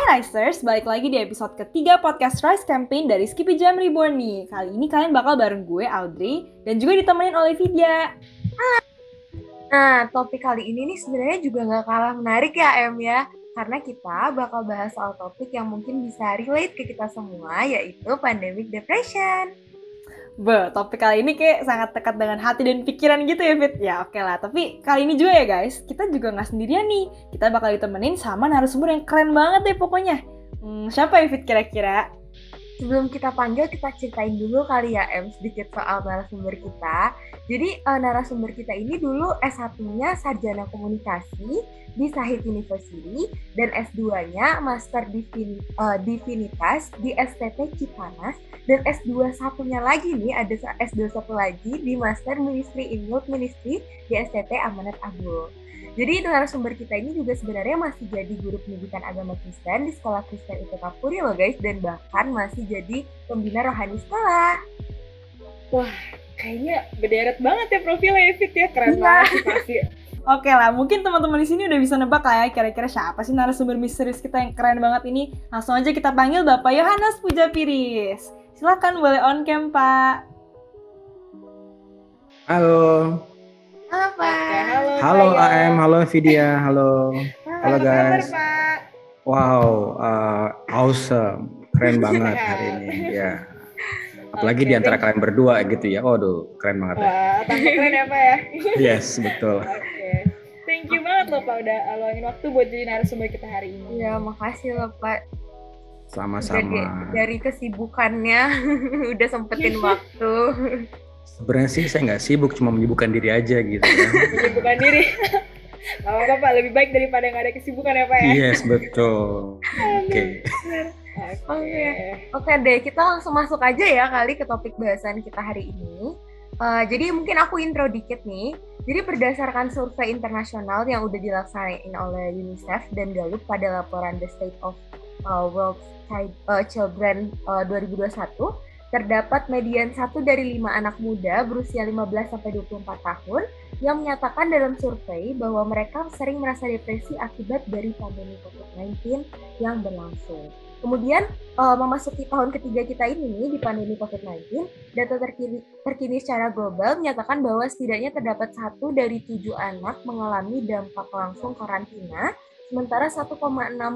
Risers, balik lagi di episode ketiga podcast Rise Campaign dari Skippy Jam Reborn nih. Kali ini kalian bakal bareng gue, Audrey, dan juga ditemenin oleh Vidya. Nah, topik kali ini nih sebenarnya juga gak kalah menarik ya, Em ya. Karena kita bakal bahas soal topik yang mungkin bisa relate ke kita semua, yaitu pandemic depression. Topik kali ini kayak sangat dekat dengan hati dan pikiran gitu ya, Fit? Ya oke lah, tapi kali ini juga ya guys, kita juga gak sendirian nih. Kita bakal ditemenin sama narasumber yang keren banget deh pokoknya. Siapa ya, Fit, kira-kira? Sebelum kita panggil, kita ceritain dulu kali ya, Em, sedikit soal narasumber kita. Jadi, narasumber kita ini dulu S1-nya Sarjana Komunikasi di Sahid University, dan S2-nya Master Divinitas di STT Cipanas, dan S2 satunya lagi nih, ada S2 satu lagi di Master Ministry in Youth Ministry di STT Amanat Abdul. Jadi narasumber kita ini juga sebenarnya masih jadi guru pendidikan agama Kristen di Sekolah Kristen ITK Puri loh guys, dan bahkan masih jadi pembina rohani sekolah. Wah, kayaknya berderet banget ya profilnya Fit ya, keren banget pasti. Oke lah, mungkin teman-teman di sini udah bisa nebak lah ya kira-kira siapa sih narasumber misterius kita yang keren banget ini. Langsung aja kita panggil Bapak Yohanes Pujapiris. Silakan boleh on cam, Pak. Halo. Halo Pak. Oke, halo AM, halo Vidya, halo. Halo guys. Kabar, Pak? Wow, awesome, keren banget hari ini ya. Apalagi di antara kalian berdua gitu ya. Waduh, keren banget ya. Wah, tambah keren ya Pak ya? Yes, betul. Oke. Thank you banget loh Pak udah luangin waktu buat jadi narasumber kita hari ini. Ya, makasih loh Pak. Sama-sama. Dari kesibukannya udah sempetin waktu. Sebenarnya sih saya nggak sibuk, cuma menyibukkan diri aja gitu ya. Menyibukkan diri. Gak apa-apa Pak, lebih baik daripada nggak ada kesibukan ya Pak ya? Yes, betul. Oke. Oke deh, kita langsung masuk aja ya kali ke topik bahasan kita hari ini. Jadi mungkin aku intro dikit nih. Jadi berdasarkan survei internasional yang udah dilaksanain oleh UNICEF dan Gallup pada laporan The State of World Children 2021, terdapat median 1 dari 5 anak muda berusia 15-24 tahun yang menyatakan dalam survei bahwa mereka sering merasa depresi akibat dari pandemi COVID-19 yang berlangsung. Kemudian memasuki tahun ketiga kita ini di pandemi COVID-19, data terkini secara global menyatakan bahwa setidaknya terdapat 1 dari 7 anak mengalami dampak langsung karantina, sementara 1,6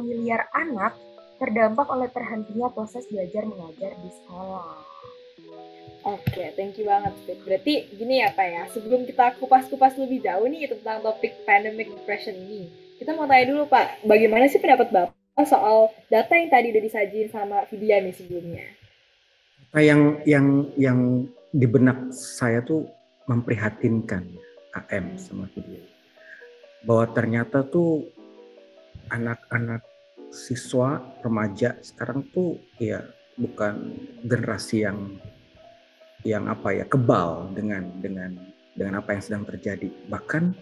miliar anak terdampak oleh terhentinya proses belajar mengajar di sekolah. Oke, thank you banget Fit. Berarti gini ya Pak ya, sebelum kita kupas-kupas lebih jauh nih tentang topik pandemic depression ini, kita mau tanya dulu Pak, bagaimana sih pendapat Bapak soal data yang tadi udah disajiin sama Vidya nih sebelumnya? Yang di benak saya tuh memprihatinkan AM sama Vidya, bahwa ternyata tuh anak-anak siswa remaja sekarang tuh ya bukan generasi yang kebal dengan apa yang sedang terjadi, bahkan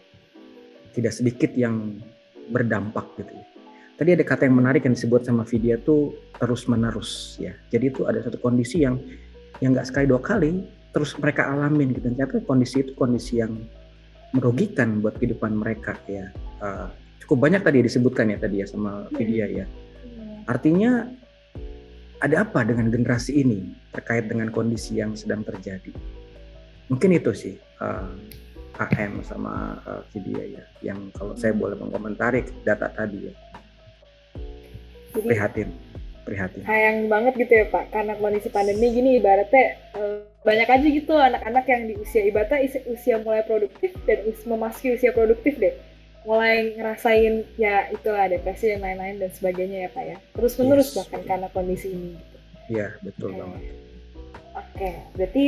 tidak sedikit yang berdampak gitu ya. Tadi ada kata yang menarik yang disebut sama Vidya tuh terus menerus ya. Jadi itu ada satu kondisi yang nggak sekali 2 kali terus mereka alamin gitu. Ternyata kondisi itu kondisi yang merugikan buat kehidupan mereka ya. Cukup banyak tadi disebutkan ya sama Vidya ya. Artinya ada apa dengan generasi ini terkait dengan kondisi yang sedang terjadi? Mungkin itu sih AM sama Vidya ya, yang kalau saya boleh mengomentari data tadi ya. Prihatin. Sayang banget gitu ya Pak, karena kondisi pandemi gini ibaratnya banyak aja gitu anak-anak yang di usia usia mulai produktif dan memasuki usia produktif deh, mulai ngerasain ya itulah depresi dan lain-lain dan sebagainya ya Pak ya, terus menerus bahkan karena kondisi ini gitu. Iya betul banget. Oke, berarti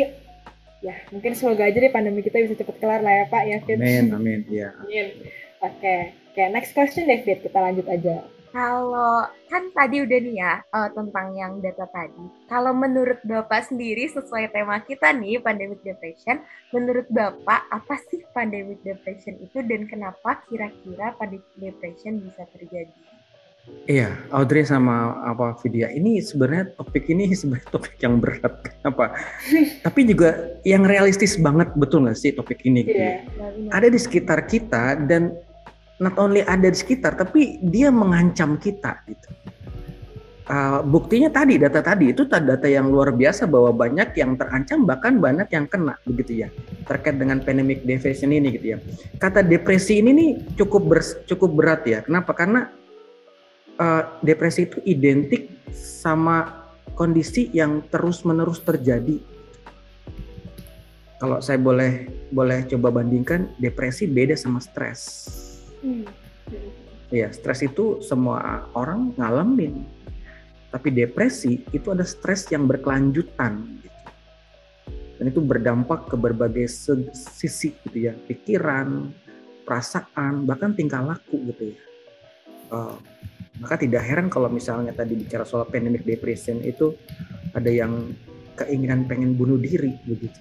ya mungkin semoga aja deh pandemi kita bisa cepat kelar lah ya Pak ya Fit. Amin ya. Amin. Oke, next question deh Fit, kita lanjut aja. Kalau kan tadi udah nih ya tentang yang data tadi. Kalau menurut Bapak sendiri sesuai tema kita nih pandemic depression, menurut Bapak apa sih pandemic depression itu dan kenapa kira-kira pandemic depression bisa terjadi? Iya, Audrey sama Vidya, ini sebenarnya topik yang berat. Kenapa? Tapi juga yang realistis banget, betul nggak sih topik ini? Yeah. Ada di sekitar kita dan not only ada di sekitar, tapi dia mengancam kita gitu. Buktinya tadi, data tadi itu data yang luar biasa bahwa banyak yang terancam, bahkan banyak yang kena begitu ya, terkait dengan pandemic depression ini gitu ya. Kata depresi ini nih cukup berat ya. Kenapa? Karena depresi itu identik sama kondisi yang terus-menerus terjadi. Kalau saya boleh coba bandingkan, depresi beda sama stres. Ya, stres itu semua orang ngalamin. Tapi depresi itu ada stres yang berkelanjutan gitu. Dan itu berdampak ke berbagai sisi gitu ya, pikiran, perasaan, bahkan tingkah laku gitu ya. Maka tidak heran kalau misalnya tadi bicara soal pandemic depression itu ada yang keinginan pengen bunuh diri begitu.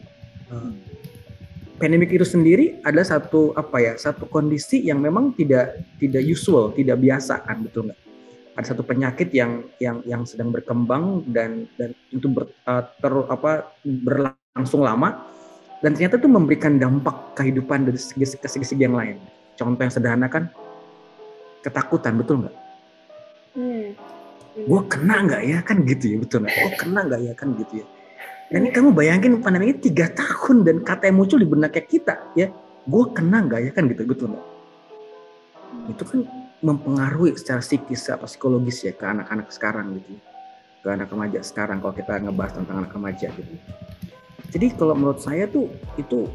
Pandemic itu sendiri ada satu kondisi yang memang tidak usual, tidak biasa kan, betul nggak? Ada satu penyakit yang sedang berkembang dan itu berlangsung lama, dan ternyata itu memberikan dampak kehidupan dari segi yang lain. Contoh yang sederhana kan ketakutan, betul nggak? Gue kena nggak ya kan gitu ya, betul nggak? Gue kena nggak ya kan gitu ya. Dan ini kamu bayangin pandemi ini 3 tahun dan kata yang muncul di benak kita ya, gue kena nggak ya kan gitu, betul nggak? Itu kan mempengaruhi secara psikis atau psikologis ya ke anak-anak sekarang gitu, ke anak remaja sekarang kalau kita ngebahas tentang anak remaja gitu. Jadi kalau menurut saya tuh itu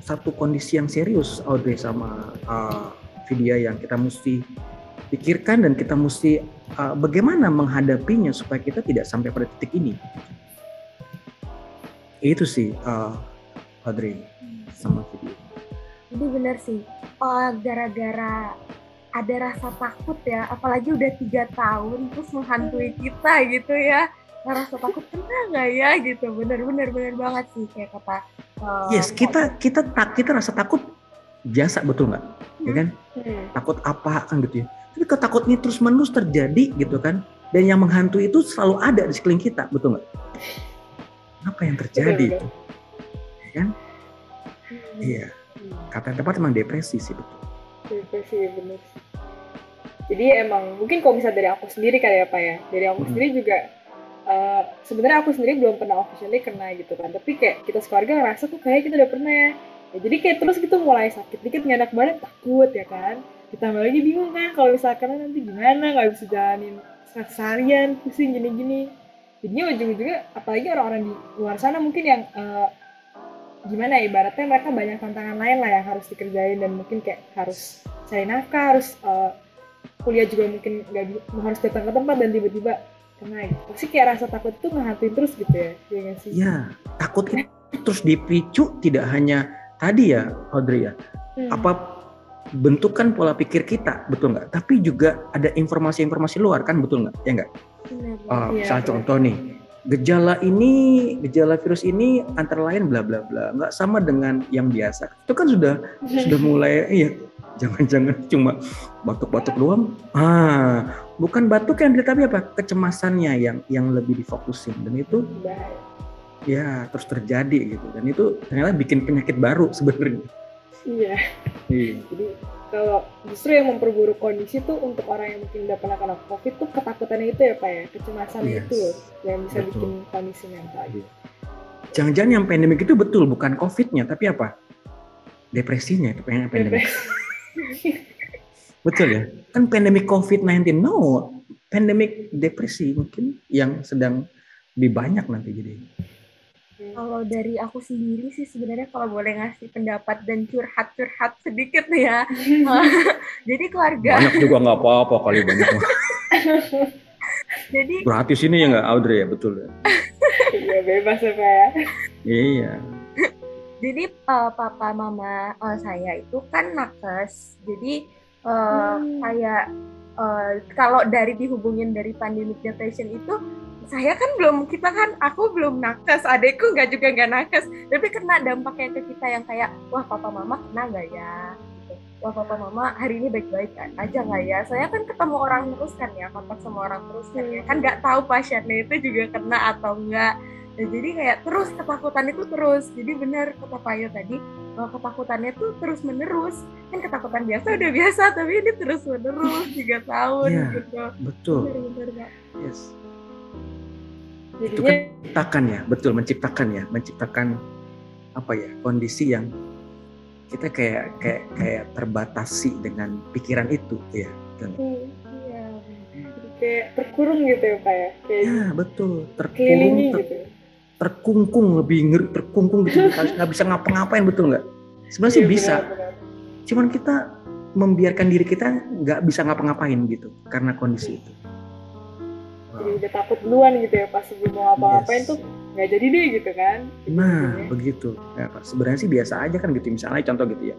satu kondisi yang serius, Audrey sama Vidya, yang kita mesti pikirkan dan kita mesti bagaimana menghadapinya supaya kita tidak sampai pada titik ini. Itu sih Audrey sama Vidya. Jadi benar sih, gara-gara ada rasa takut ya, apalagi udah 3 tahun terus menghantui kita gitu ya, rasa takut kena nggak ya gitu, bener banget sih kayak kata. Yes, kita rasa takut biasa, betul nggak? Ya kan? Takut apa kan gitu ya. Tapi ketakut ini terus menerus terjadi gitu kan, dan yang menghantui itu selalu ada di sekeliling kita, betul nggak? Apa yang terjadi itu? Ya kan? Iya. Kata yang tepat emang depresi sih, betul. Depresi ya, bener. Jadi emang mungkin kalau misalnya dari aku sendiri kali ya Pak ya, dari aku sendiri juga sebenarnya aku sendiri belum pernah officially kena gitu kan, tapi kayak kita sekeluarga ngerasa tuh kayak kita udah pernah ya. Jadi kayak terus gitu mulai sakit dikit nggak enak badan, takut ya kan, ditambah lagi bingung kan kalau misalkan nanti gimana, nggak bisa jalanin seharian, pusing gini-gini. Jadinya ujung-ujungnya apalagi orang-orang di luar sana mungkin yang gimana ya, ibaratnya mereka banyak tantangan lain lah yang harus dikerjain, dan mungkin kayak harus cari nafkah, harus kuliah juga mungkin harus datang ke tempat dan tiba-tiba kena gitu. Pasti kayak rasa takut itu ngehantuin terus gitu ya, ya nggak sih? Ya, takut itu terus dipicu tidak hanya tadi ya Audrey ya, apa bentukan pola pikir kita, betul nggak? Tapi juga ada informasi-informasi luar kan, betul nggak? Ya nggak? Misalnya contoh nih, gejala virus ini antara lain bla bla bla, nggak sama dengan yang biasa. Itu kan sudah mulai, iya, jangan-jangan cuma batuk-batuk doang. Bukan batuk yang dilihat, tapi apa? Kecemasannya yang lebih difokusin, dan itu ya terus terjadi gitu. Dan itu ternyata bikin penyakit baru sebenarnya. Iya. Jadi kalau justru yang memperburuk kondisi tuh untuk orang yang mungkin udah pernah kena COVID tuh ketakutannya itu ya Pak ya, kecemasannya itu yang bisa bikin kondisi mental gitu. Jangan-jangan yang pandemik itu betul bukan COVID-nya, tapi apa? Depresinya itu pandemik. Betul ya? Kan pandemik COVID-19, no, pandemik depresi mungkin yang sedang lebih banyak nanti jadi. Kalau dari aku sendiri sih sebenarnya kalau boleh ngasih pendapat dan curhat sedikit nih ya. Jadi keluarga. Banyak juga nggak apa-apa kali banyak. Jadi gratis ini ya nggak Audrey ya, betul ya? Iya bebas ya Pak ya. Iya. Jadi papa mama saya itu kan nakes. Jadi kayak kalau dari dihubungin dari pandemic depression itu, aku belum nakes, adekku juga nggak nakes, tapi kena dampaknya ke kita yang kayak, wah papa mama kena nggak ya, gitu. Wah papa mama hari ini baik-baik aja nggak ya, saya kan ketemu orang terus kan ya, kontak sama orang terus kan ya, kan nggak tahu pasiennya itu juga kena atau enggak. Nah, jadi kayak terus ketakutan itu terus, jadi benar kata Payo tadi, ketakutannya tuh terus menerus, kan ketakutan biasa udah biasa, tapi ini terus menerus 3 tahun ya, gitu. Betul. Benar, Kak. Yes. Itu Jadinya kan menciptakan ya, betul menciptakan apa ya, kondisi yang kita kayak terbatasi dengan pikiran itu ya. Iya. jadi kayak terkurung gitu ya Pak ya. Kayak Ya betul, kelilingi gitu. terkungkung, lebih ngeri, terkungkung gitu, nggak bisa ngapa-ngapain, betul nggak? Sebenarnya sih Iya, bisa, benar-benar. cuman kita membiarkan diri kita nggak bisa ngapa-ngapain gitu karena kondisi itu. Jadi udah takut duluan gitu ya pas sebelum mau ngapa-ngapain Yes. tuh nggak jadi deh gitu kan. Nah, Ujung-ujungnya. begitu. Ya, sebenarnya sih biasa aja kan gitu, misalnya contoh gitu ya.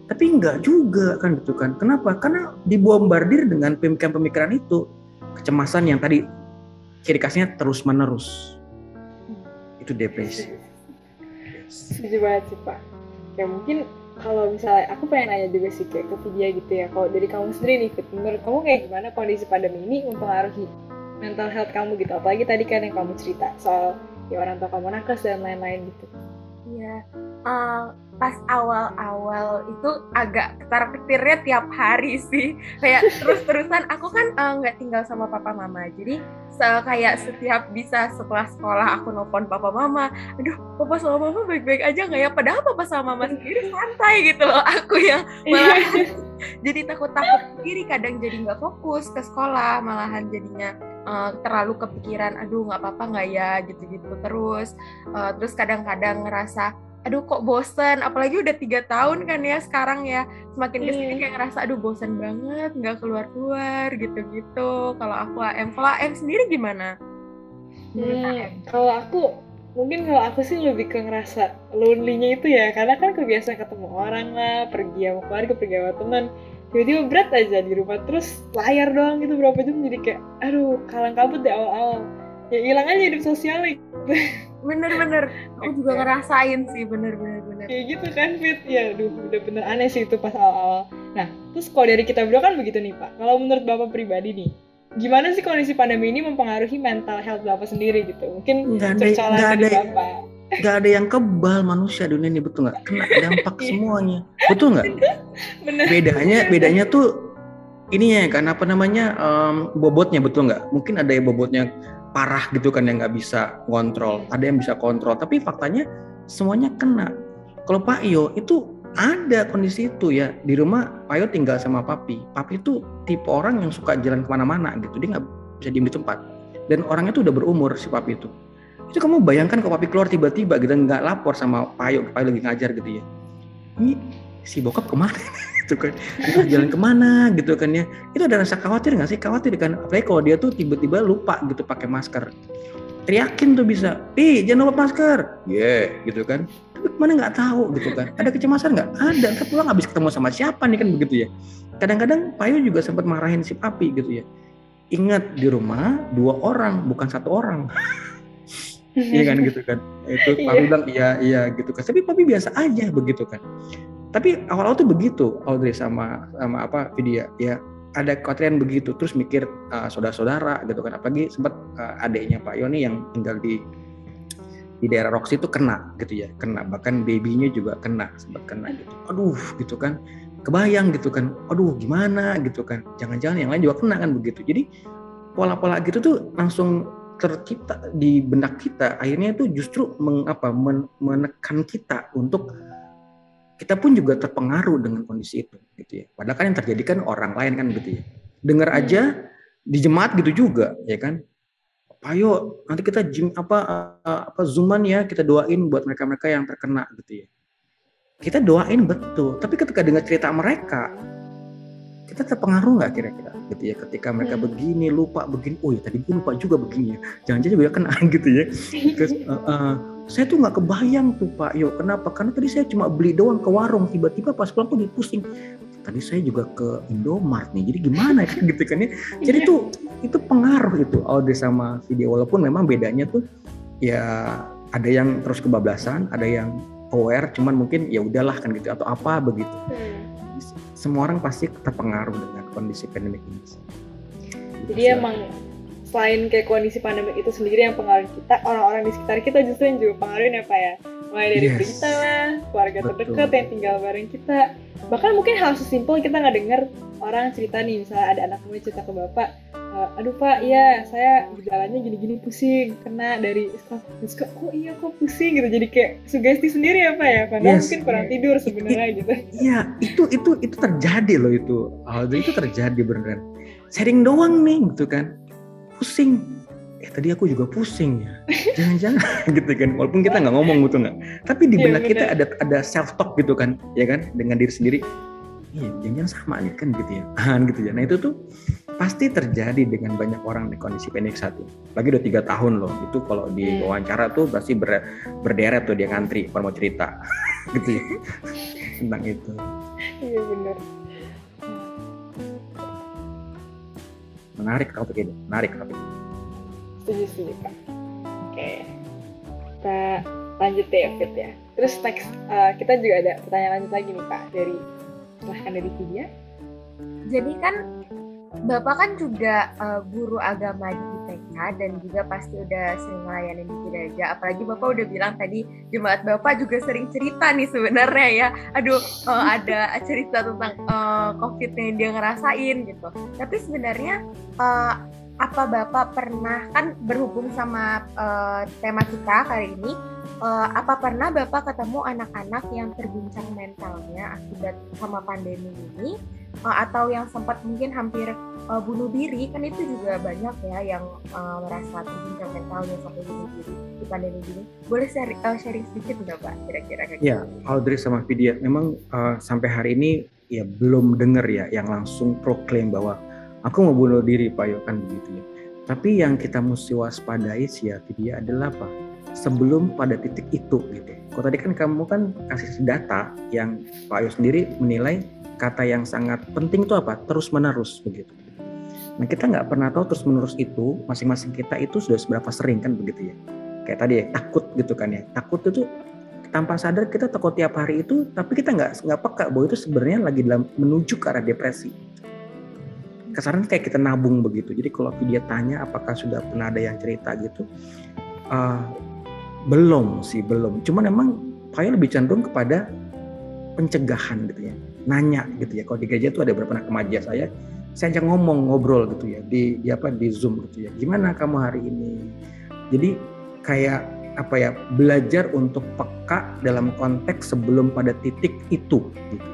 Tapi enggak juga kan gitu kan. Kenapa? Karena dibombardir dengan pemikiran-pemikiran itu. Kecemasan yang tadi ciri khasnya terus-menerus. Itu depresi. Yes. Setuju banget sih Pak. Ya mungkin kalau misalnya aku pengen nanya juga sih kayak ke Vidya gitu ya. Kalau dari kamu sendiri nih, Fit, menurut kamu kayak gimana kondisi pandemi ini mempengaruhi mental health kamu gitu? Apalagi tadi kan yang kamu cerita soal ya orang tua kamu nakes dan lain-lain gitu. Iya, pas awal-awal itu agak ketar-ketirnya tiap hari sih. Kayak terus-terusan, aku kan nggak tinggal sama papa mama. Jadi kayak setiap bisa setelah sekolah aku nelfon papa mama, aduh papa sama mama baik-baik aja nggak ya? Padahal papa sama mama sendiri santai gitu loh. Aku yang malah jadi takut-takut sendiri, kadang jadi nggak fokus ke sekolah, malahan jadinya terlalu kepikiran, aduh nggak apa-apa nggak ya, gitu-gitu terus. Terus kadang-kadang ngerasa, aduh kok bosen, apalagi udah 3 tahun kan ya sekarang ya, semakin kesini kayak ngerasa, aduh bosen banget, nggak keluar-keluar, gitu-gitu. Kalau aku kalau AM sendiri gimana? Kalau aku sih lebih ke ngerasa lonely-nya itu ya, karena kan kebiasaan ketemu orang lah, pergi sama keluarga, pergi sama teman, tiba-tiba berat aja di rumah terus layar doang gitu berapa jam, jadi kayak aduh kalang kabut deh awal-awal, ya hilang aja hidup sosialnya gitu. Bener-bener, aku juga ngerasain sih, bener-bener. Kayak gitu kan Fit, ya aduh udah bener aneh sih itu pas awal-awal. Nah terus kalau dari kita berdua kan begitu nih Pak, kalau menurut Bapak pribadi nih, gimana sih kondisi pandemi ini mempengaruhi mental health Bapak sendiri gitu? Mungkin curcolan dari Bapak. Nggak ada yang kebal manusia dunia ini, betul nggak? Kena dampak semuanya, betul nggak? Bener. Bedanya tuh ini ya kan, apa namanya, bobotnya, betul nggak? Mungkin ada yang bobotnya parah gitu kan yang nggak bisa kontrol, ada yang bisa kontrol, tapi faktanya semuanya kena. Kalau Pak Yo itu ada kondisi itu ya, di rumah Pak Yo tinggal sama Papi itu tipe orang yang suka jalan kemana-mana gitu, dia nggak bisa diem di tempat, dan orangnya tuh udah berumur si Papi itu kamu bayangkan kalau Papi keluar tiba-tiba gitu, nggak lapor sama Pak Yo lagi ngajar gitu ya, ini si bokap kemana gitu kan, entah jalan kemana gitu kan ya. Itu ada rasa khawatir nggak sih? Khawatir kan, apalagi kalau dia tuh tiba-tiba lupa gitu pakai masker, teriakin tuh bisa, jangan lupa masker, gitu kan. Tapi kemana nggak tahu gitu kan. Ada kecemasan nggak? Ada. Ntar pulang habis ketemu sama siapa nih kan, begitu ya. Kadang-kadang Pak Yo juga sempat marahin si Papi gitu ya. Ingat, di rumah 2 orang bukan 1 orang. Iya kan gitu kan. Itu Papi bilang iya gitu kan. Tapi Papi biasa aja begitu kan. Tapi awal-awal tuh begitu, Audrey sama Vidya ya, ada kekhawatiran begitu, terus mikir saudara-saudara gitu kan, apalagi sempat adiknya Pak Yoni yang tinggal di daerah Roxy itu kena gitu ya, bahkan babynya juga sempat kena gitu, aduh gitu kan, kebayang gitu kan, aduh gimana gitu kan, jangan-jangan yang lain juga kena kan begitu. Jadi pola-pola gitu tuh langsung tercipta di benak kita, akhirnya itu justru menekan kita untuk kita pun juga terpengaruh dengan kondisi itu gitu ya. Padahal kan yang terjadi kan orang lain kan gitu ya. Dengar aja di jemaat gitu juga ya kan. Ayo nanti kita Zooman ya, kita doain buat mereka-mereka yang terkena gitu ya. Kita doain betul, tapi ketika dengar cerita mereka, kita terpengaruh nggak kira-kira gitu ya, ketika mereka begini, lupa begini, oh ya tadi gue lupa juga begini ya, jangan-jangan juga kena gitu ya. Terus saya tuh nggak kebayang tuh Pak Yo, kenapa? Karena tadi saya cuma beli doang ke warung, tiba-tiba pas pulang tuh pusing. Tadi saya juga ke Indomart nih, jadi gimana kan gitu kan ya. Jadi itu pengaruh itu Audrey sama Vidya, walaupun memang bedanya tuh ya ada yang terus kebablasan, ada yang aware, cuman mungkin ya udahlah kan gitu atau apa begitu. Semua orang pasti terpengaruh dengan kondisi pandemi ini. Jadi emang selain kayak kondisi pandemi itu sendiri yang pengaruh kita, orang-orang di sekitar kita justru yang juga pengaruhin ya Pak ya. Mulai dari berita lah, keluarga terdekat yang tinggal bareng kita. Bahkan mungkin hal sesimpel kita nggak dengar orang cerita nih, misalnya ada anak muda cerita ke Bapak, aduh Pak, iya saya gejalanya gini-gini pusing, kena dari terus kok iya kok pusing gitu, jadi kayak sugesti sendiri ya Pak ya, padahal Yes. mungkin kurang tidur sebenarnya gitu. Iya, itu terjadi loh itu. Audrey itu terjadi beneran. Sharing doang nih gitu kan. Pusing. Tadi aku juga pusing ya. Jangan-jangan gitu kan. Walaupun kita nggak ngomong gitu nggak. Tapi di Iya, benak kita benar. ada self talk gitu kan, ya kan, dengan diri sendiri. Iya, jangan-jangan sama nih kan gitu ya. Gitu ya. Nah itu tuh pasti terjadi dengan banyak orang di kondisi panik saat ini. Lagi udah 3 tahun loh. Itu kalau di wawancara tuh pasti berderet tuh dia ngantri kalau mau cerita gitu ya tentang itu. Iya benar. Menarik topik ini, menarik topik. Setuju Pak. Oke, kita lanjut ya Fit ya. Terus next kita juga ada pertanyaan lanjut lagi nih Pak dari silahkan dari Vidya. Jadi kan Bapak kan juga guru agama di IPK dan juga pasti udah sering melayani di gereja. Apalagi Bapak udah bilang tadi jemaat Bapak juga sering cerita nih sebenarnya ya. Aduh, ada cerita tentang COVID yang dia ngerasain gitu. Tapi sebenarnya apa Bapak pernah, kan berhubung sama tema kita kali ini, apa pernah Bapak ketemu anak-anak yang terguncang mentalnya akibat sama pandemi ini, atau yang sempat mungkin hampir bunuh diri? Kan itu juga banyak ya yang merasa terguncang mentalnya sampai bunuh diri di pandemi ini. Boleh sharing sedikit nggak Pak kira-kira? Ya, Audrey sama Vidya, memang sampai hari ini ya belum dengar ya yang langsung proklaim bahwa aku mau bunuh diri Pak Yo, kan begitu ya. Tapi yang kita mesti waspadai sih ya Vidya adalah apa? Sebelum pada titik itu gitu. Kalau tadi kan kamu kan kasih data yang Pak Yo sendiri menilai kata yang sangat penting itu apa? Terus menerus begitu. Nah kita nggak pernah tahu terus menerus itu masing-masing kita itu sudah seberapa sering kan begitu ya. Kayak tadi ya takut gitu kan ya. Takut itu tanpa sadar kita takut tiap hari itu, tapi kita nggak peka bahwa itu sebenarnya lagi menuju ke arah depresi. Kesannya kayak kita nabung begitu. Jadi kalau dia tanya apakah sudah pernah ada yang cerita gitu, belum. Cuman memang Pak lebih cenderung kepada pencegahan gitu ya, nanya gitu ya. Kalau di gereja tuh ada beberapa anak remaja saya ajak ngobrol gitu ya di Zoom gitu ya. Gimana kamu hari ini? Jadi kayak apa ya, belajar untuk peka dalam konteks sebelum pada titik itu gitu.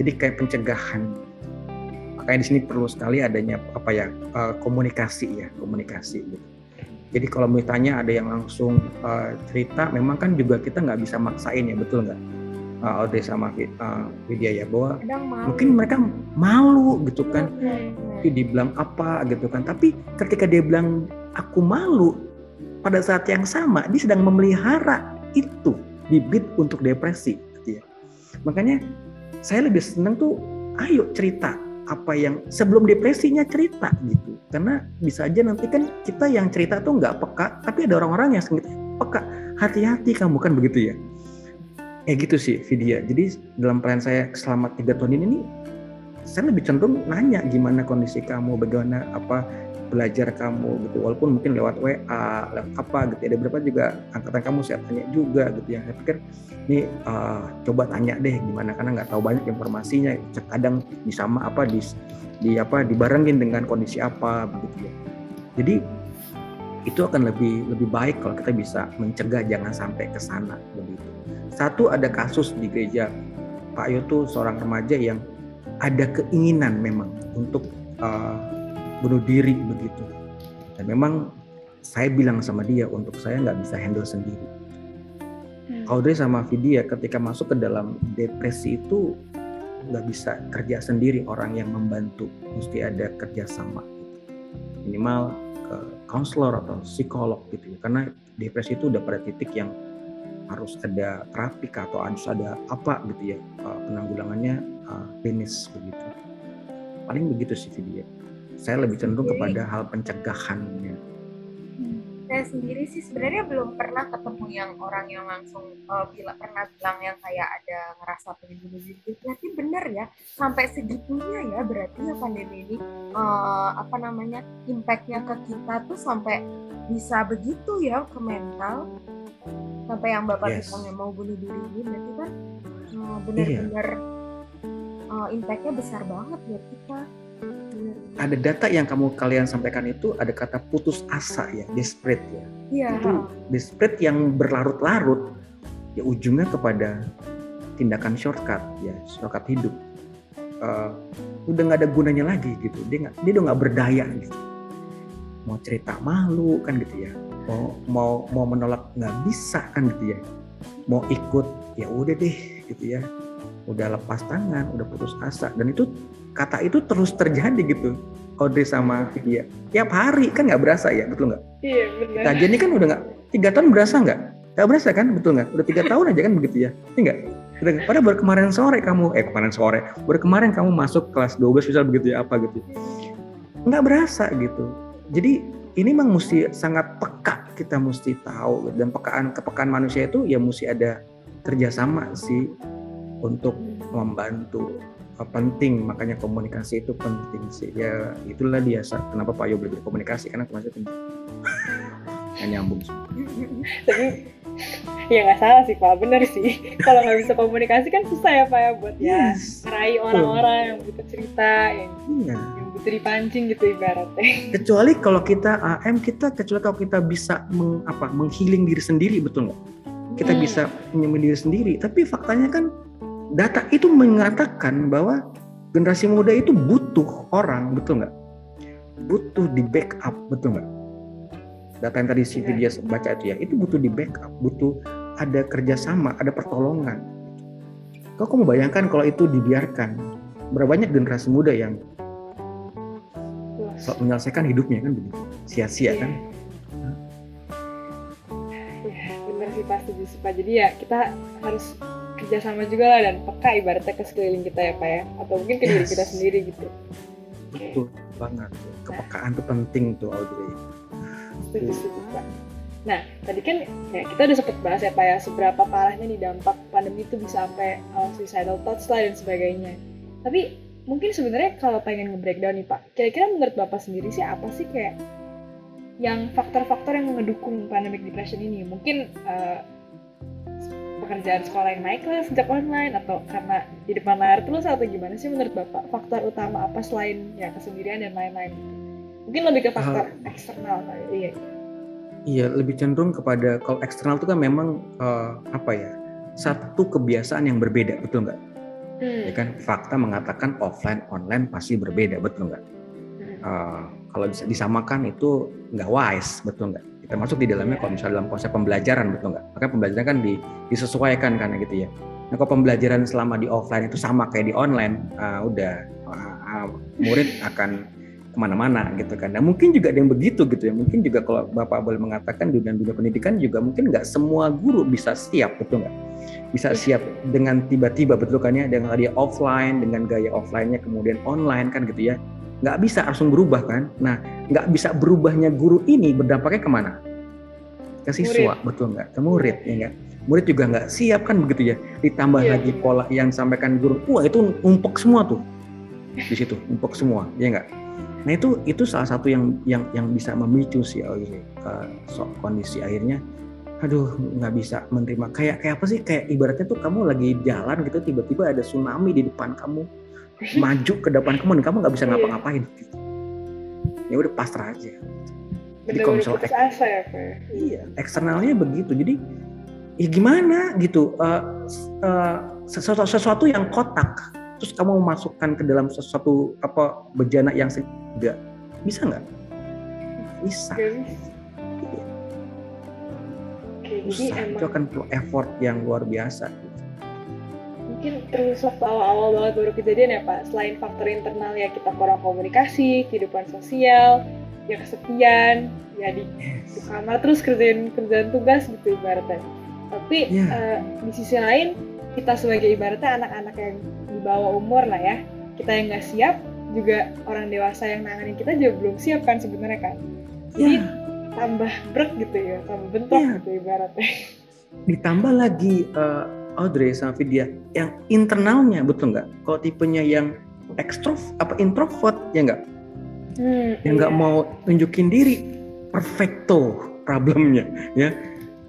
Jadi kayak pencegahan. Makanya di sini perlu sekali adanya komunikasi gitu. Jadi kalau misalnya ada yang langsung cerita, memang kan juga kita nggak bisa maksain ya, betul nggak? Audrey sama Vidya ya, bahwa mungkin mereka malu gitu kan, dibilang apa gitu kan. Tapi ketika dia bilang aku malu, pada saat yang sama dia sedang memelihara itu bibit untuk depresi gitu ya. Makanya saya lebih senang tuh, ayo cerita apa yang sebelum depresinya cerita gitu, karena bisa aja nanti kan kita yang cerita tuh nggak peka, tapi ada orang-orang yang peka. Hati-hati kamu kan begitu ya. Gitu sih Vidya. Jadi dalam pelayanan saya selama 3 tahun ini saya lebih cenderung nanya gimana kondisi kamu, bagaimana belajar kamu gitu, walaupun mungkin lewat WA, lewat apa gitu. Ada beberapa juga angkatan kamu saya tanya juga gitu ya. Saya pikir ini coba tanya deh gimana, karena nggak tahu banyak informasinya. Kadang disama dibarengin dengan kondisi apa begitu ya. Jadi itu akan lebih baik kalau kita bisa mencegah jangan sampai ke sana begitu. Satu, ada kasus di gereja Pak Yo tuh seorang remaja yang ada keinginan memang untuk bunuh diri begitu. Dan memang saya bilang sama dia untuk saya nggak bisa handle sendiri. Audrey sama Vidya ketika masuk ke dalam depresi itu nggak bisa kerja sendiri orang yang membantu, mesti ada kerjasama gitu. Minimal ke konselor atau psikolog gitu ya, karena depresi itu udah pada titik yang harus ada terapi atau harus ada apa gitu ya, penanggulangannya klinis begitu. Paling begitu sih Vidya. Saya lebih cenderung kepada hal pencegahannya. Saya sendiri sih sebenarnya belum pernah ketemu yang orang yang langsung pernah bilang yang kayak ada ngerasa pengen bunuh diri. Berarti bener ya, sampai segitunya ya berarti ya pandemi ini impact-nya ke kita tuh sampai bisa begitu ya ke mental. Sampai yang Bapak bilang yang mau bunuh diri ini berarti kan benar-benar impact-nya besar banget buat kita. ada data yang kalian sampaikan itu ada kata putus asa ya, desperate ya. Iya. Itu desperate yang berlarut-larut ya ujungnya kepada tindakan shortcut ya, shortcut hidup. Udah nggak ada gunanya lagi gitu. Dia udah nggak berdaya gitu. Mau cerita malu kan gitu ya. Mau menolak nggak bisa kan gitu ya. Mau ikut ya udah deh gitu ya. Udah lepas tangan, udah putus asa, dan itu kata itu terus terjadi gitu. Audrey sama Vidya tiap hari kan nggak berasa ya, betul nggak? Iya benar. Nah, jadi kan udah nggak 3 tahun berasa nggak? Nggak berasa kan, betul nggak? Udah 3 tahun aja kan begitu ya, enggak? Padahal baru kemarin sore kamu masuk kelas 12 misal begitu ya, apa gitu? Nggak berasa gitu. Jadi ini memang mesti sangat peka, kita mesti tahu, dan kepekaan manusia itu ya mesti ada kerjasama sih untuk membantu. Penting, makanya komunikasi itu penting sih ya. Itulah biasa kenapa Pak Yo belajar komunikasi, karena komunikasi penting. Nggak nyambung sih. Tapi ya nggak salah sih Pak, bener sih. Kalau nggak bisa komunikasi kan susah ya Pak ya buat meraih orang-orang yang butuh cerita, yang butuh dipancing gitu ibaratnya. Kecuali kalau kita AM kalau kita bisa menghealing diri sendiri, betul nggak? Kita bisa menyembuhkan diri sendiri. Tapi faktanya kan data itu mengatakan bahwa generasi muda itu butuh orang, betul nggak? Butuh di backup, betul nggak? Data yang tadi si dia baca itu ya, itu butuh di backup, butuh ada kerjasama, ada pertolongan. Kau kamu bayangkan kalau itu dibiarkan, berapa banyak generasi muda yang menyelesaikan hidupnya kan begitu, sia-sia kan? Ya benar sih pasti Pak. Jadi ya kita harus kerjasama juga lah dan peka ibaratnya ke sekeliling kita ya Pak ya, atau mungkin ke diri kita sendiri gitu. Betul banget, kepekaan itu penting tuh Audrey. Setuju Pak. Nah tadi kan ya kita udah sempet bahas ya Pak ya, seberapa parahnya nih dampak pandemi itu bisa sampai suicidal thoughts lah dan sebagainya. Tapi mungkin sebenarnya kalau pengen nge-breakdown nih Pak, kira-kira menurut Bapak sendiri sih apa sih kayak yang faktor-faktor yang mengedukung pandemic depression ini? Mungkin pekerjaan sekolah yang naik lah sejak online, atau karena di depan layar terus, atau gimana sih menurut Bapak faktor utama apa selain ya kesendirian dan lain-lain? Mungkin lebih ke faktor eksternal kali. Iya, lebih cenderung kepada kalau eksternal itu kan memang satu kebiasaan yang berbeda, betul nggak? Ya kan fakta mengatakan offline online pasti berbeda, betul nggak? Kalau bisa disamakan itu nggak wise, betul nggak? Kita masuk di dalamnya kalau misalnya dalam konsep pembelajaran, betul nggak? Maka pembelajaran kan disesuaikan karena gitu ya. Nah kalau pembelajaran selama di offline itu sama kayak di online, murid akan kemana-mana gitu kan. Nah mungkin juga ada yang begitu gitu ya. Mungkin juga kalau Bapak boleh mengatakan di dunia pendidikan juga mungkin nggak semua guru bisa siap, betul nggak? Bisa siap dengan tiba-tiba, betul kan ya, dengan dia offline, dengan gaya offline-nya kemudian online kan gitu ya. Nggak bisa langsung berubah kan. Nah nggak bisa berubahnya guru ini berdampaknya kemana? Ke siswa, betul nggak? Ke murid, ya nggak? Murid juga nggak siap kan begitu ya. Ditambah lagi pola yang sampaikan guru, wah itu umpuk semua tuh di situ, umpuk semua, ya nggak? Nah itu salah satu yang bisa memicu sih kondisi akhirnya, aduh nggak bisa menerima. Kayak apa sih? Kayak ibaratnya tuh kamu lagi jalan gitu, tiba-tiba ada tsunami di depan kamu. Maju ke depan kamu dan kamu nggak bisa ngapa-ngapain gitu. Ya udah pasrah aja. Jadi kalau misalnya eksternalnya begitu, jadi ya gimana gitu, sesuatu yang kotak terus kamu memasukkan ke dalam sesuatu bejana yang tidak bisa nggak? Bisa. Susah, itu akan perlu effort yang luar biasa. Mungkin terus waktu awal-awal banget baru kejadian ya Pak, selain faktor internal ya kita kurang komunikasi, kehidupan sosial, ya kesepian, ya di kamar terus kerjaan tugas gitu ibaratnya. Tapi di sisi lain kita sebagai ibaratnya anak-anak yang di bawah umur lah ya, kita yang nggak siap, juga orang dewasa yang nanganin kita juga belum siap kan sebenarnya kan. Jadi tambah brek gitu ya, tambah bentrok gitu ibaratnya. Ditambah lagi Audrey sama Vidya yang internalnya, betul nggak? Kalau tipenya yang introvert ya nggak? Yang nggak mau tunjukin diri, perfecto problemnya ya,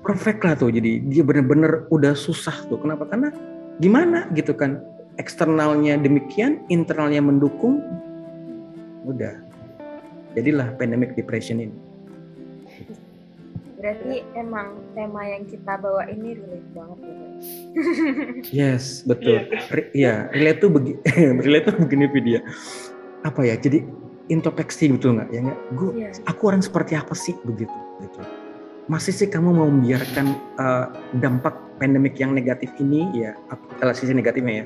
perfect lah tuh. Jadi dia benar-benar udah susah tuh. Kenapa? Karena gimana gitu kan? Eksternalnya demikian, internalnya mendukung, udah jadilah pandemic depression ini. Berarti emang tema yang kita bawa ini relate banget gitu. Yes, betul. Relate tuh relate tuh begini Vidya. Apa ya? Jadi introspeksi betul nggak? Ya nggak? Aku orang seperti apa sih begitu? Gitu. Masih sih kamu mau membiarkan dampak pandemik yang negatif ini ya, sisi negatifnya ya,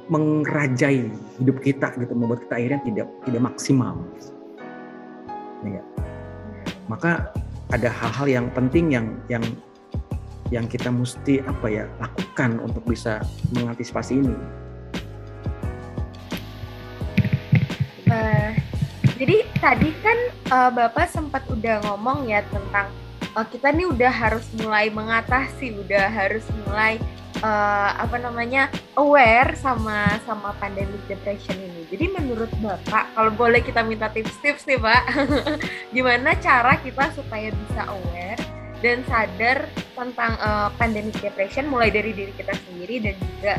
mengerajai hidup kita gitu, membuat kita akhirnya tidak maksimal. Ya, maka ada hal-hal yang penting yang kita mesti lakukan untuk bisa mengantisipasi ini. Jadi tadi kan Bapak sempat udah ngomong ya tentang kita nih udah harus mulai mengatasi, udah harus mulai aware sama pandemic depression ini. Jadi menurut Bapak, kalau boleh kita minta tips-tips nih Pak, gimana cara kita supaya bisa aware dan sadar tentang pandemic depression mulai dari diri kita sendiri dan juga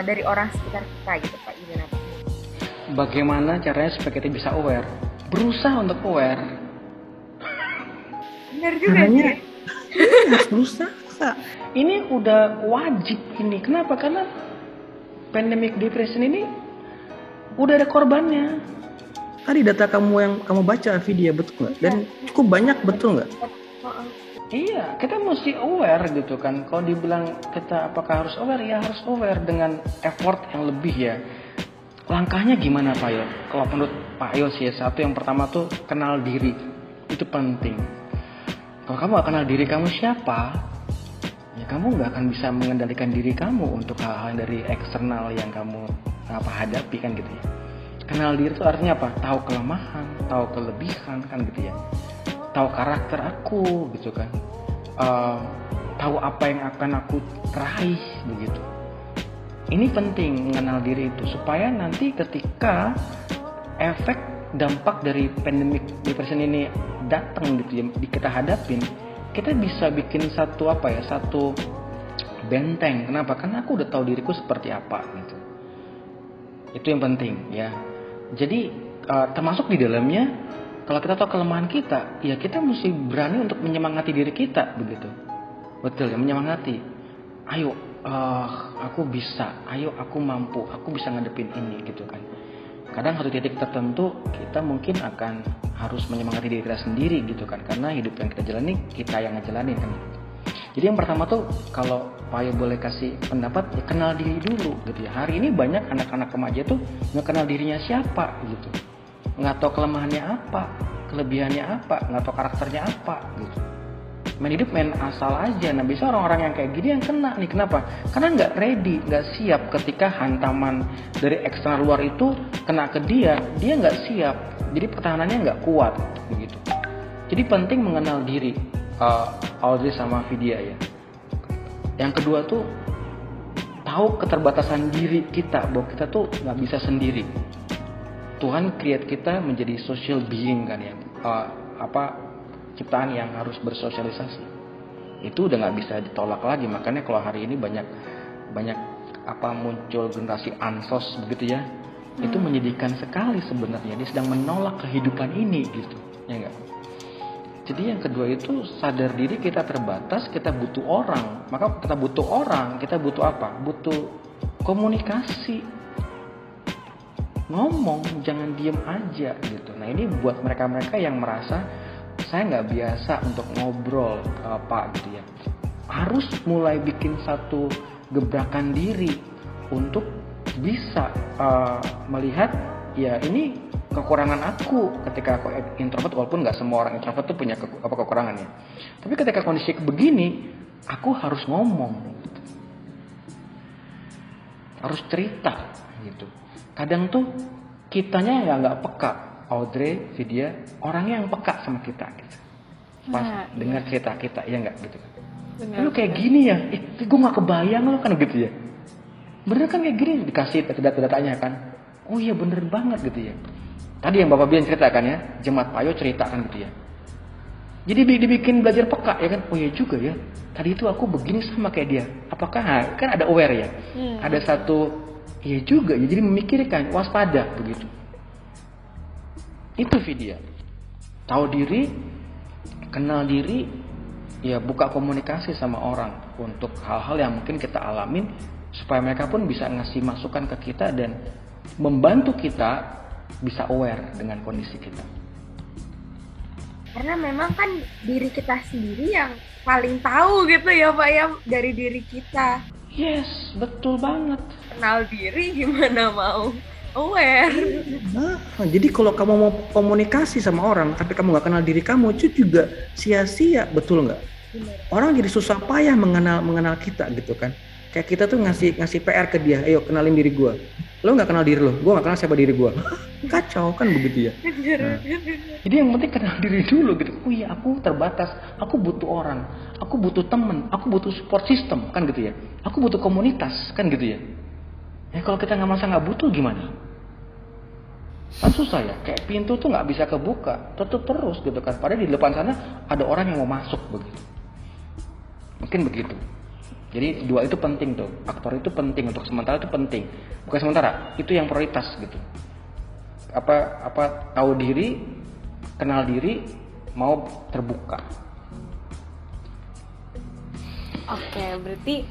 dari orang sekitar kita gitu Pak, gimana Pak? Bagaimana caranya supaya kita bisa aware? Berusaha untuk aware. Benar juga caranya, sih. Harus berusaha. Ini udah wajib ini. Kenapa? Karena pandemic depression ini udah ada korbannya. Tadi data kamu yang kamu baca Vidya, betul nggak? Dan cukup banyak, betul nggak? Iya, kita mesti aware gitu kan. Kalau dibilang kita apakah harus aware? Ya harus aware dengan effort yang lebih ya. Langkahnya gimana Pak Yo? Kalau menurut Pak Yo sih, satu yang pertama tuh kenal diri. Itu penting. Kalau kamu gak kenal diri kamu siapa, ya kamu gak akan bisa mengendalikan diri kamu untuk hal-hal dari eksternal yang kamu hadapi kan gitu ya. Kenal diri itu artinya apa? Tahu kelemahan, tahu kelebihan kan gitu ya. Tahu karakter aku gitu kan. Tahu apa yang akan aku raih begitu. Ini penting mengenal diri itu supaya nanti ketika efek dampak dari pandemic depression ini datang gitu ya, kita hadapin, kita bisa bikin satu benteng. Kenapa? Karena aku udah tahu diriku seperti apa gitu. Itu yang penting ya. Jadi termasuk di dalamnya, kalau kita tahu kelemahan kita, ya kita mesti berani untuk menyemangati diri kita begitu. Betul ya, menyemangati. Ayo, aku bisa. Ayo, aku mampu. Aku bisa ngadepin ini gitu kan. Kadang satu titik tertentu kita mungkin akan harus menyemangati diri kita sendiri gitu kan, karena hidup yang kita jalani kita yang ngejalanin kan gitu. Jadi yang pertama tuh kalau Pak Yo boleh kasih pendapat, ya kenal diri dulu gitu ya. Hari ini banyak anak-anak remaja tuh nggak kenal dirinya siapa gitu, nggak tahu kelemahannya apa, kelebihannya apa, nggak tahu karakternya apa gitu. Main hidup main asal aja. Nah bisa orang-orang yang kayak gini yang kena nih. Kenapa? Karena nggak ready, nggak siap ketika hantaman dari eksternal luar itu kena ke dia nggak siap. Jadi pertahanannya nggak kuat begitu. Jadi penting mengenal diri, Audrey sama Vidya ya. Yang kedua tuh tahu keterbatasan diri kita, bahwa kita tuh nggak bisa sendiri. Tuhan create kita menjadi social being kan ya. Ciptaan yang harus bersosialisasi. Itu udah nggak bisa ditolak lagi. Makanya kalau hari ini banyak muncul generasi ansos begitu ya. Itu menyedihkan sekali sebenarnya. Dia sedang menolak kehidupan ini gitu. Ya enggak? Jadi yang kedua itu sadar diri kita terbatas, kita butuh orang. Maka kita butuh orang, kita butuh apa? Butuh komunikasi. Ngomong, jangan diem aja gitu. Nah ini buat mereka-mereka yang merasa saya nggak biasa untuk ngobrol Pak gitu ya, harus mulai bikin satu gebrakan diri untuk bisa melihat ya ini kekurangan aku ketika aku introvert, walaupun nggak semua orang introvert tuh punya kekurangannya, tapi ketika kondisi begini aku harus ngomong, harus cerita gitu. Kadang tuh kitanya nggak peka. Audrey, Vidya, orangnya yang peka sama kita gitu. Pas dengar cerita kita, ya nggak gitu kan. Lu kayak gini ya, gue nggak kebayang lu kan gitu ya. Bener kan kayak gini, dikasih data-datanya kan. Oh iya bener banget gitu ya. Tadi yang Bapak bilang cerita kan ya, Jemaat Pak Yo cerita kan gitu ya. Jadi dibikin belajar peka ya kan. Oh iya juga ya, tadi itu aku begini sama kayak dia. Apakah kan ada aware ya. Ada satu, iya juga ya, jadi memikirkan, waspada begitu. Itu video. Tahu diri, kenal diri, ya buka komunikasi sama orang untuk hal-hal yang mungkin kita alamin, supaya mereka pun bisa ngasih masukan ke kita dan membantu kita bisa aware dengan kondisi kita. Karena memang kan diri kita sendiri yang paling tahu gitu ya Pak ya, dari diri kita. Yes, betul banget. Kenal diri gimana mau aware. Nah, jadi kalau kamu mau komunikasi sama orang tapi kamu nggak kenal diri kamu, itu juga sia-sia, betul nggak? Orang jadi susah payah mengenal kita gitu kan. Kayak kita tuh ngasih PR ke dia, ayo kenalin diri gue. Lo nggak kenal diri lo, gue nggak kenal siapa diri gue. Kacau kan begitu ya. Nah. Jadi yang penting kenal diri dulu gitu. Oh iya, aku terbatas, aku butuh orang, aku butuh temen, aku butuh support system kan gitu ya. Aku butuh komunitas kan gitu ya. Ya kalau kita nggak butuh gimana? Kan susah ya, kayak pintu tuh nggak bisa kebuka, tutup terus gitu kan. Padahal di depan sana ada orang yang mau masuk begitu. Mungkin begitu. Jadi dua itu penting tuh, aktor itu penting, untuk sementara itu penting. Bukan sementara, itu yang prioritas gitu. Tahu diri, kenal diri, mau terbuka. Oke, berarti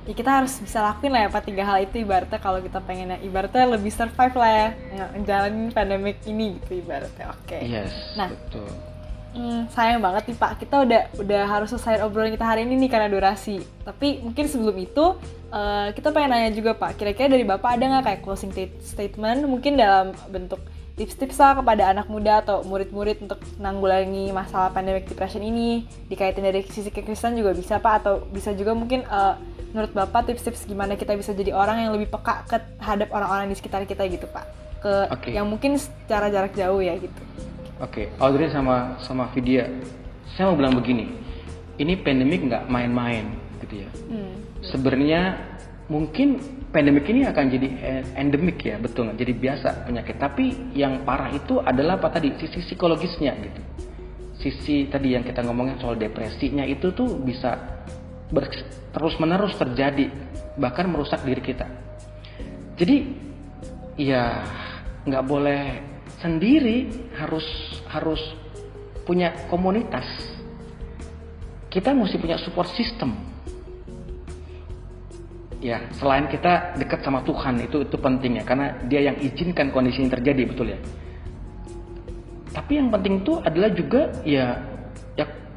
ya kita harus bisa lakuin lah ya Pak 3 hal itu, ibaratnya kalau kita pengen ibaratnya lebih survive lah ya ngejalanin pandemic ini gitu ibaratnya. Oke. Yes, nah, betul. Sayang banget nih Pak, kita udah harus selesai obrolan kita hari ini nih karena durasi. Tapi mungkin sebelum itu kita pengen nanya juga Pak, kira-kira dari Bapak ada nggak kayak closing statement mungkin dalam bentuk tips-tips lah kepada anak muda atau murid-murid untuk menanggulangi masalah pandemic depression ini, dikaitin dari sisi kekristenen juga bisa Pak, atau bisa juga mungkin menurut Bapak tips-tips gimana kita bisa jadi orang yang lebih peka terhadap orang-orang di sekitar kita gitu Pak, yang mungkin secara jarak jauh ya gitu. Oke, Audrey sama Vidya, saya mau bilang begini, ini pandemik nggak main-main gitu ya. Sebenarnya mungkin pandemik ini akan jadi endemik ya, betul nggak? Jadi biasa penyakit. Tapi yang parah itu adalah apa tadi? Sisi psikologisnya gitu. Sisi tadi yang kita ngomongin soal depresinya itu tuh bisa terus-menerus terjadi, bahkan merusak diri kita. Jadi ya nggak boleh sendiri, harus punya komunitas. Kita mesti punya support system. Ya, selain kita dekat sama Tuhan, itu penting ya, karena Dia yang izinkan kondisi ini terjadi, betul ya. Tapi yang penting itu adalah juga ya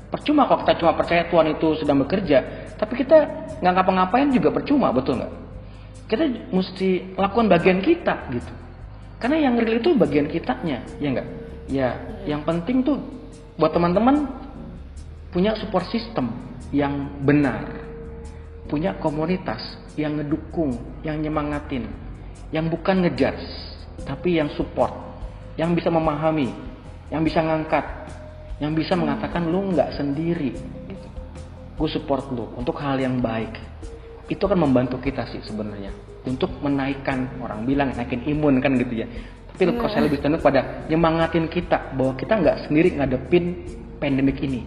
percuma kalau kita cuma percaya Tuhan itu sedang bekerja, tapi kita nggak ngapa-ngapain juga percuma, betul nggak? Kita mesti lakukan bagian kita gitu. Karena yang real itu bagian kitanya, ya enggak? Ya, yang penting tuh buat teman-teman punya support system yang benar. Punya komunitas yang ngedukung, yang nyemangatin, yang bukan ngejudge, tapi yang support, yang bisa memahami, yang bisa ngangkat, yang bisa mengatakan lu nggak sendiri. Gitu. Gue support lu untuk hal yang baik. Itu akan membantu kita sih sebenarnya untuk menaikkan, orang bilang naikin imun kan gitu ya. Tapi kalau saya lebih cenderung pada nyemangatin kita bahwa kita nggak sendiri ngadepin pandemik ini.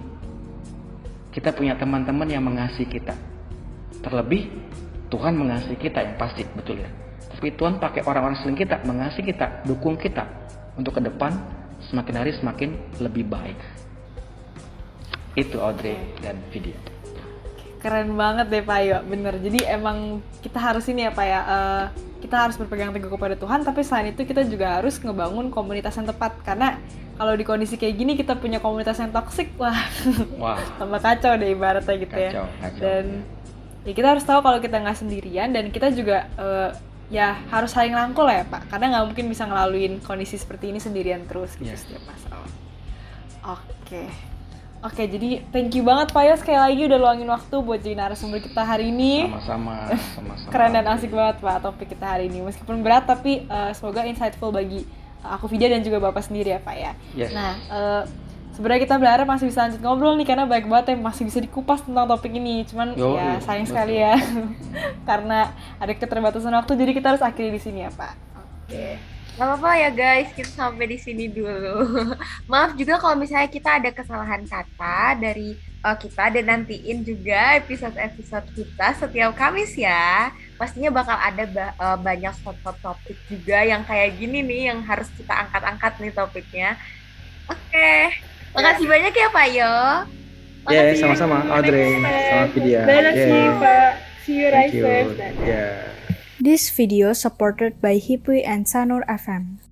Kita punya teman-teman yang mengasihi kita. Terlebih Tuhan mengasihi kita yang pasti, betul ya. Tapi Tuhan pakai orang-orang selain kita mengasihi kita, dukung kita untuk ke depan semakin hari semakin lebih baik. Itu Audrey dan Vidya. Keren banget deh Pak Ayo, bener. Jadi emang kita harus ini ya Pak ya, kita harus berpegang teguh kepada Tuhan, tapi selain itu kita juga harus ngebangun komunitas yang tepat. Karena kalau di kondisi kayak gini kita punya komunitas yang toksik, wah tambah kacau deh ibaratnya gitu ya. Kacau. Dan ya kita harus tahu kalau kita nggak sendirian, dan kita juga ya harus saling rangkul ya Pak, karena nggak mungkin bisa ngelaluin kondisi seperti ini sendirian terus gitu setiap masalah. Oke, jadi thank you banget Pak Yo sekali lagi udah luangin waktu buat jadi narasumber kita hari ini. Sama-sama. Keren dan asik banget Pak topik kita hari ini. Meskipun berat tapi semoga insightful bagi aku Vidya dan juga Bapak sendiri ya Pak ya. Yes. Nah, sebenarnya kita berharap masih bisa lanjut ngobrol nih karena banyak banget yang masih bisa dikupas tentang topik ini. Cuman ya sayang sekali ya karena ada keterbatasan waktu, jadi kita harus akhiri di sini ya Pak. Oke. Gak apa-apa ya guys, kita sampai di sini dulu. Maaf juga kalau misalnya kita ada kesalahan kata dari kita dan nantiin juga episode-episode kita setiap Kamis ya. Pastinya bakal ada banyak topik juga yang kayak gini nih yang harus kita angkat-angkat nih topiknya. Oke. Makasih banyak ya Pak Yo. Ya, sama-sama Audrey, sama Vidya. Terima Pak. See you Thank you. Risers. Yeah. This video supported by Hipwi and Sanur FM.